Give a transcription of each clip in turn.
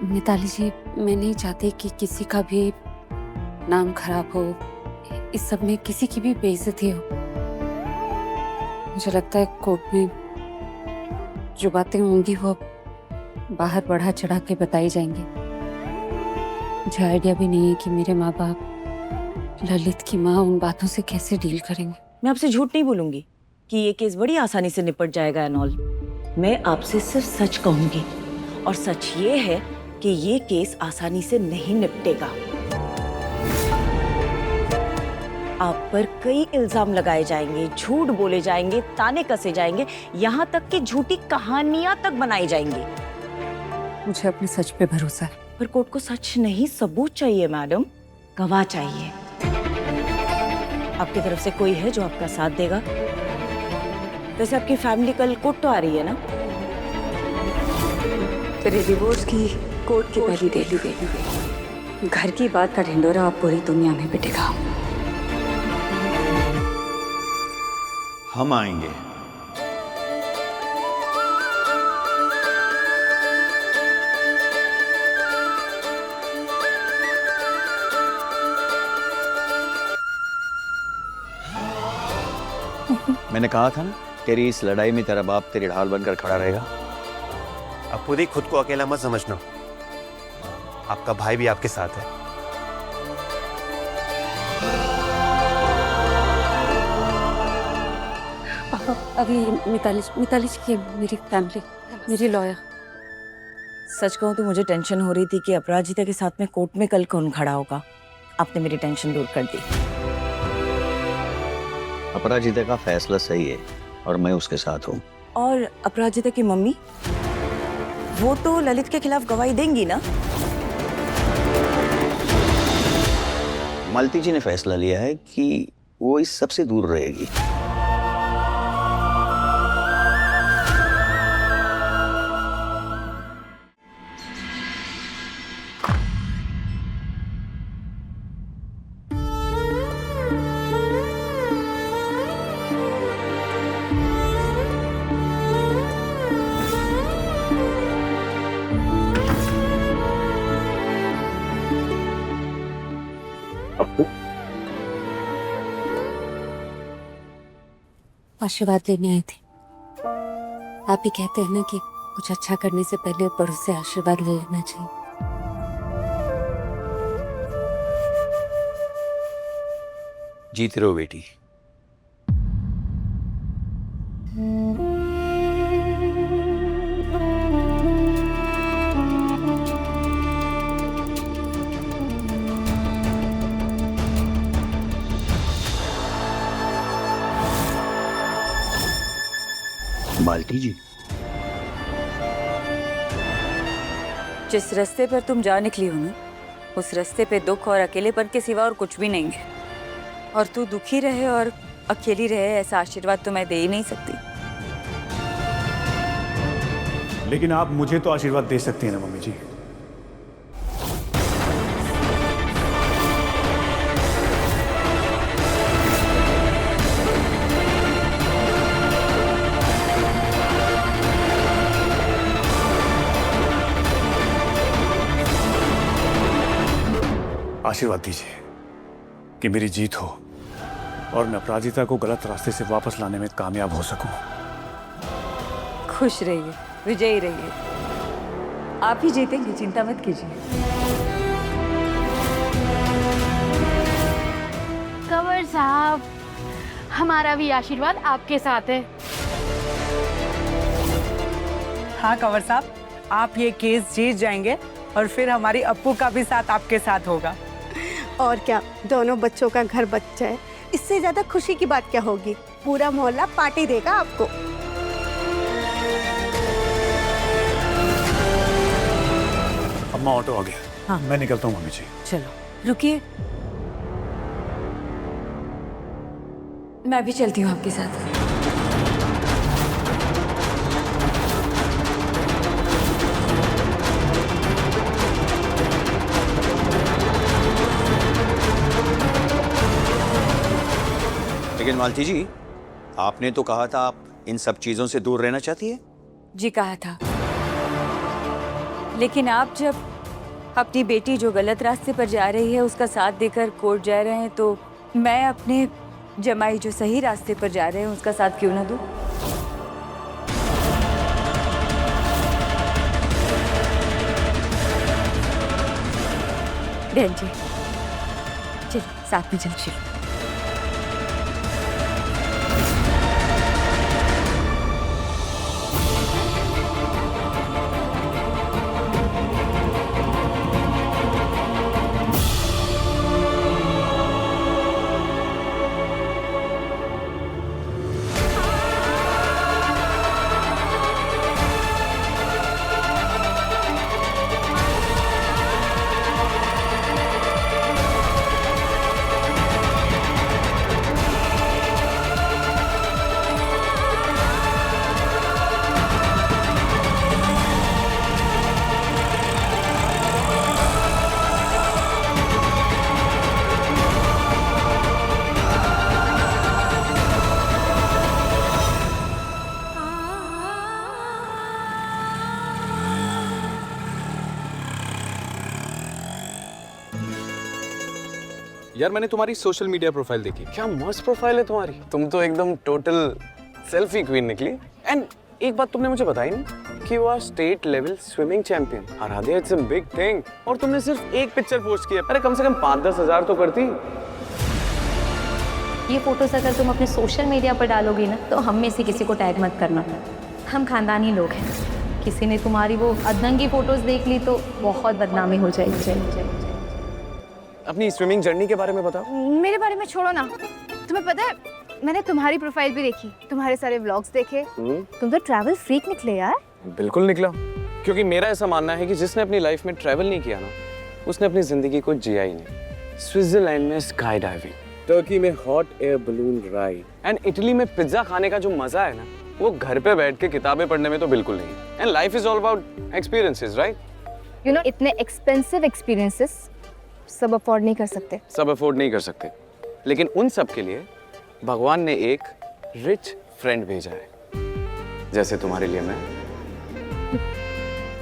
मिताली जी, मैं नहीं चाहती कि किसी का भी नाम खराब हो, इस सब में किसी की भी बेइज्जती हो। मुझे लगता है कोर्ट में जो बातें होंगी वो बाहर बढ़ा चढ़ा के बताई जाएंगी। मुझे आइडिया भी नहीं है कि मेरे माँ बाप, ललित की माँ उन बातों से कैसे डील करेंगे। मैं आपसे झूठ नहीं बोलूंगी कि ये केस बड़ी आसानी से निपट जाएगा एंड ऑल। मैं आपसे सिर्फ सच कहूंगी और सच ये है कि ये केस आसानी से नहीं निपटेगा। आप पर कई इल्जाम लगाए जाएंगे, झूठ बोले जाएंगे, ताने कसे जाएंगे, यहाँ तक कि झूठी कहानियां तक बनाई जाएंगी। मुझे अपने सच पे भरोसा है। पर कोर्ट को सच नहीं, सबूत चाहिए मैडम, गवाह चाहिए। आपकी तरफ से कोई है जो आपका साथ देगा? वैसे आपकी फैमिली कल कोर्ट तो आ रही है ना? तेरे डिवोर्स की कोर्ट की पहली डेट। घर की बात का ढिंडोरा अब पूरी दुनिया में पिटेगा। हम आएंगे। मैंने कहा था ना, तेरी इस लड़ाई में तेरा बाप तेरी ढाल बनकर खड़ा रहेगा। अब खुद ही खुद को अकेला मत समझना, आपका भाई भी आपके साथ है। अभी मिताली जी की मेरी फैमिली, मेरी लॉयर। सच कहूं तो मुझे टेंशन हो रही थी कि अपराजिता के साथ में कोर्ट में कल कौन खड़ा होगा। आपने मेरी टेंशन दूर कर दी। अपराजिता का फैसला सही है और मैं उसके साथ हूँ। और अपराजिता की मम्मी, वो तो ललित के खिलाफ गवाही देंगी ना? मालती जी ने फैसला लिया है कि वो इस सब से दूर रहेगी। आशीर्वाद लेने आई थी। आप ही कहते हैं ना कि कुछ अच्छा करने से पहले बड़ों से आशीर्वाद ले लेना चाहिए। जीत रहो बेटी। मालती जी, जिस रास्ते पर तुम जा निकली हो ना, उस रास्ते पे दुख और अकेलेपन के सिवा और कुछ भी नहीं है। और तू दुखी रहे और अकेली रहे, ऐसा आशीर्वाद तो मैं दे ही नहीं सकती। लेकिन आप मुझे तो आशीर्वाद दे सकती हैं ना मम्मी जी। आशीर्वाद दीजिए कि मेरी जीत हो और मैं अपराजिता को गलत रास्ते से वापस लाने में कामयाब हो सकूं। खुश रहिए, विजयी रहिए। आप ही जीतेंगे, चिंता मत कीजिए। कंवर साहब, हमारा भी आशीर्वाद आपके साथ है। हाँ कंवर साहब, आप ये केस जीत जाएंगे और फिर हमारी अप्पू का भी साथ आपके साथ होगा। और क्या, दोनों बच्चों का घर बच जाए, इससे ज्यादा खुशी की बात क्या होगी। पूरा मोहल्ला पार्टी देगा आपको। अम्मा ऑटो आ गया। हाँ। मैं निकलता हूँ मम्मी जी। चलो रुकिए, मैं भी चलती हूँ आपके साथ। लेकिन मालती जी, आपने तो कहा था आप इन सब चीजों से दूर रहना चाहती है। जी कहा था, लेकिन आप जब अपनी बेटी जो गलत रास्ते पर जा रही है उसका साथ देकर कोर्ट जा रहे हैं, तो मैं अपने जमाई जो सही रास्ते पर जा रहे हैं उसका साथ क्यों ना दूं? बहन जी, चलिए साथ में चलिए। यार मैंने तुम्हारी सोशल मीडिया प्रोफाइल देखी। क्या मस्त प्रोफाइल है तुम्हारी। तुम तो एकदम टोटल सेल्फी क्वीन निकली। एंड एक बात तुमने मुझे बताई नहीं कि you are state level swimming champion. Aaradhya, it's a big thing. और तुमने सिर्फ एक पिक्चर पोस्ट किया। अरे कम से कम 5-10 हज़ार तो करती। ये फोटोज अगर तुम अपने सोशल मीडिया पर डालोगी ना, तो हम में से किसी को टैग मत करना। हम खानदानी लोग हैं। किसी ने तुम्हारी वो अदनंगी फोटोज देख ली तो बहुत बदनामी हो जाएगी। अपनी स्विमिंग जर्नी के बारे में बताओ। मेरे बारे में छोड़ो ना, तुम्हें पता है मैंने तुम्हारी प्रोफाइल भी देखी, तुम्हारे सारे व्लॉग्स देखे। तुम तो ट्रैवल फ्रीक निकले यार। बिल्कुल निकला, क्योंकि मेरा ऐसा मानना है कि जिसने अपनी लाइफ में ट्रैवल नहीं किया ना, उसने अपनी जिंदगी को जिया ही नहीं। स्विट्जरलैंड में स्काई डाइविंग, टर्की में hot air balloon ride and Italy में पिज्जा खाने का जो मजा है ना, वो घर पे बैठ के किताबें पढ़ने में तो बिल्कुल नहीं। And life is all about experiences, right? You know, इतने एक्सपेंसिव एक्सपीरियंसेस सब अफोर्ड नहीं कर सकते। सब अफोर्ड नहीं कर सकते, लेकिन उन सब के लिए भगवान ने एक रिच फ्रेंड भेजा है, जैसे तुम्हारे लिए मैं।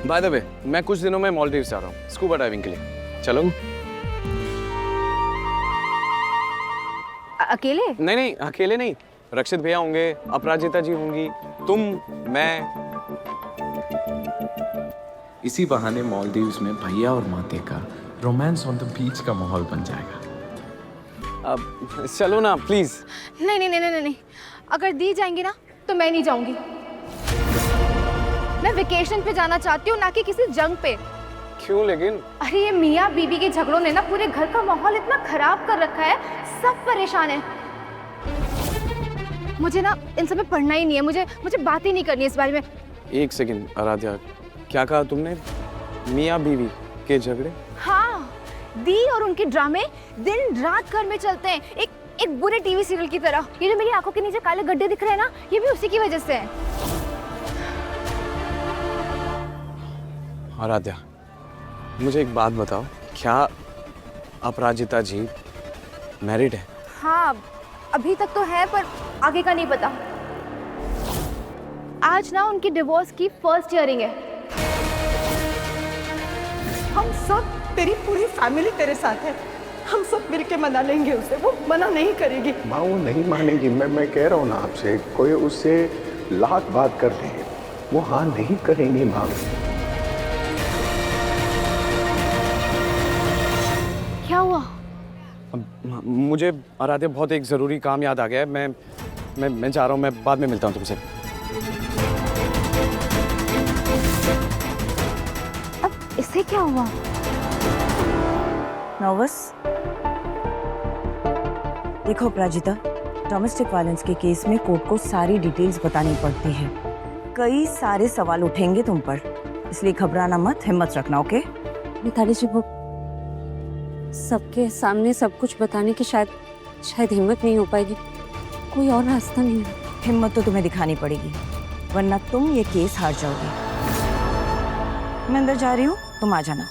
बाय द वे, मैं कुछ दिनों में मालदीव्स जा रहा हूँ स्कूबा डाइविंग के लिए। चलो? अकेले? नहीं, अकेले नहीं। रक्षित भैया होंगे, अपराजिता जी होंगी, तुम, मैं। इसी बहाने मालदीव्स में भैया और माते का रोमांस ऑन द बीच का माहौल बन जाएगा। अब चलो ना प्लीज। नहीं, अगर दी जाएंगी ना तो मैं नहीं जाऊंगी। मैं वेकेशन पे जाना चाहती हूँ, ना कि किसी जंग पे। क्यों लेकिन? अरे ये मियाँ बीबी के झगड़ों ने ना पूरे घर का माहौल इतना खराब कर रखा है, सब परेशान है। मुझे ना इन सब में पढ़ना ही नहीं है, मुझे बात ही नहीं करनी है इस बारे में। एक सेकंड आराध्या, क्या कहा तुमने? मियाँ बीवी के झगड़े? हाँ, दी और उनके ड्रामे दिन रात घर में चलते हैं, एक बुरे टीवी सीरियल की तरह। ये जो मेरी आंखों के नीचे काले गड्ढे दिख रहे हैं ना, ये भी उसी की वजह से है। आराध्या, मुझे एक बात बताओ, क्या अपराजिता जी मैरिड है? हाँ, अभी तक तो है, पर आगे का नहीं पता। आज ना उनकी डिवोर्स की फर्स्ट हियरिंग है। हम सब, तेरी पूरी फैमिली तेरे साथ है। हम सब मिलके मना लेंगे उसे, वो मना नहीं करेगी। माँ वो नहीं मानेगी। मैं कह रहा हूँ ना आपसे, कोई उससे लाख बात कर ले, वो हाँ नहीं करेंगी माँ। क्या हुआ? मुझे आराध्या बहुत एक जरूरी काम याद आ गया है। मैं जा रहा हूँ, मैं बाद में मिलता हूँ तुमसे। अब इससे क्या हुआ? नर्वस? देखो अपराजिता, डोमेस्टिक वायलेंस के केस में कोर्ट को सारी डिटेल्स बतानी पड़ती है। कई सारे सवाल उठेंगे तुम पर, इसलिए घबराना मत, हिम्मत रखना, ओके? मिताली जी, वो सबके सामने सब कुछ बताने की शायद हिम्मत नहीं हो पाएगी। कोई और रास्ता नहीं है। हिम्मत तो तुम्हें दिखानी पड़ेगी, वरना तुम ये केस हार जाओगी। मैं अंदर जा रही हूँ, तुम आ जाना।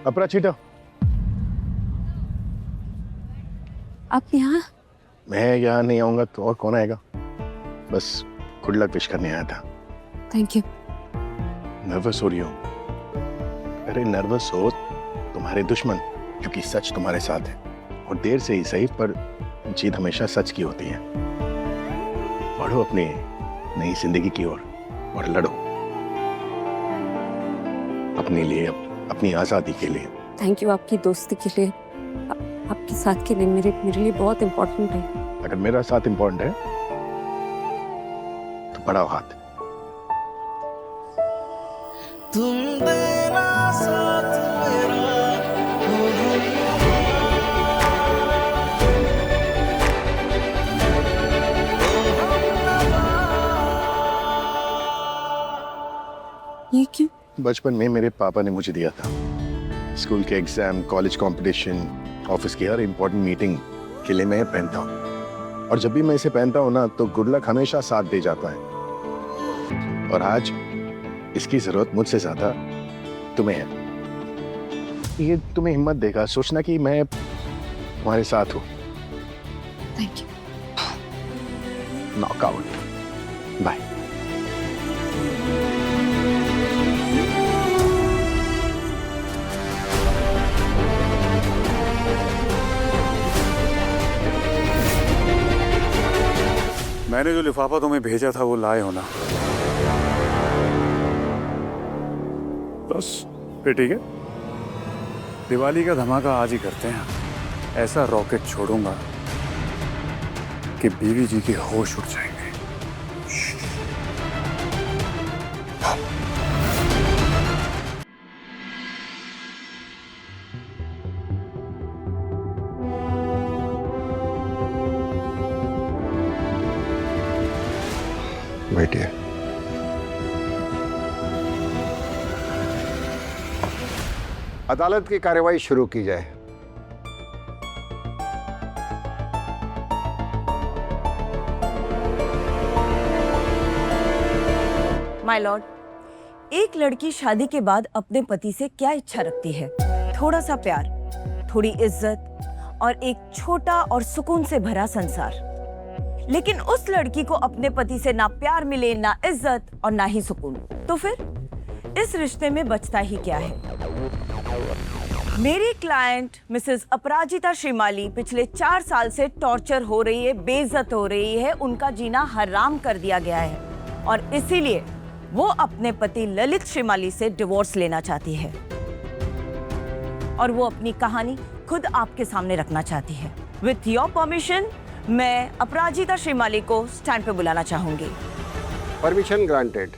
अपराजिता, आप यहाँ? मैं यहाँ नहीं आऊंगा तो और कौन आएगा? बस गुड लक विश करने आया था। Thank you. नर्वस हो रही हो? अरे नर्वस हो तुम्हारे दुश्मन, क्योंकि सच तुम्हारे साथ है और देर से ही सही पर जीत हमेशा सच की होती है। बढ़ो अपनी नई जिंदगी की ओर और लड़ो अपने लिए, अपनी आजादी के लिए। थैंक यू आपकी दोस्ती के लिए, आपके साथ के लिए मेरे लिए बहुत इम्पोर्टेंट है। अगर मेरा साथ इम्पोर्टेंट है तो बढ़ाओ हाथ। तुम देना साथ मेरा ये क्यों? बचपन में मेरे पापा ने मुझे दिया था। स्कूल के एग्जाम, कॉलेज कंपटीशन, ऑफिस की हर इंपॉर्टेंट मीटिंग के लिए मैं पहनता हूँ और जब भी मैं इसे पहनता हूँ ना तो गुड लक हमेशा साथ दे जाता है। और आज इसकी जरूरत मुझसे ज्यादा तुम्हें है। ये तुम्हें हिम्मत देगा सोचना कि मैं तुम्हारे साथ हूँ। Thank you. नॉकआउट। बाय। मैंने जो लिफाफा तुम्हें भेजा था वो लाए हो ना? बस फिर ठीक है, दिवाली का धमाका आज ही करते हैं। ऐसा रॉकेट छोड़ूंगा कि बीवी जी के होश उड़ जाएंगे। बैठिए। अदालत की कार्यवाही शुरू की जाए। माय लॉर्ड, एक लड़की शादी के बाद अपने पति से क्या इच्छा रखती है? थोड़ा सा प्यार, थोड़ी इज्जत और एक छोटा और सुकून से भरा संसार। लेकिन उस लड़की को अपने पति से ना प्यार मिले, ना इज्जत और ना ही सुकून, तो फिर इस रिश्ते में बचता ही क्या है? मेरी क्लाइंट मिसेस अपराजिता श्रीमाली पिछले 4 साल से टॉर्चर हो रही है, बेइज्जत हो रही है, उनका जीना हराम कर दिया गया है और इसीलिए वो अपने पति ललित श्रीमाली से डिवोर्स लेना चाहती है और वो अपनी कहानी खुद आपके सामने रखना चाहती है। विथ योर परमिशन मैं अपराजिता श्रीमाली को स्टैंड पे बुलाना चाहूंगी। Permission granted.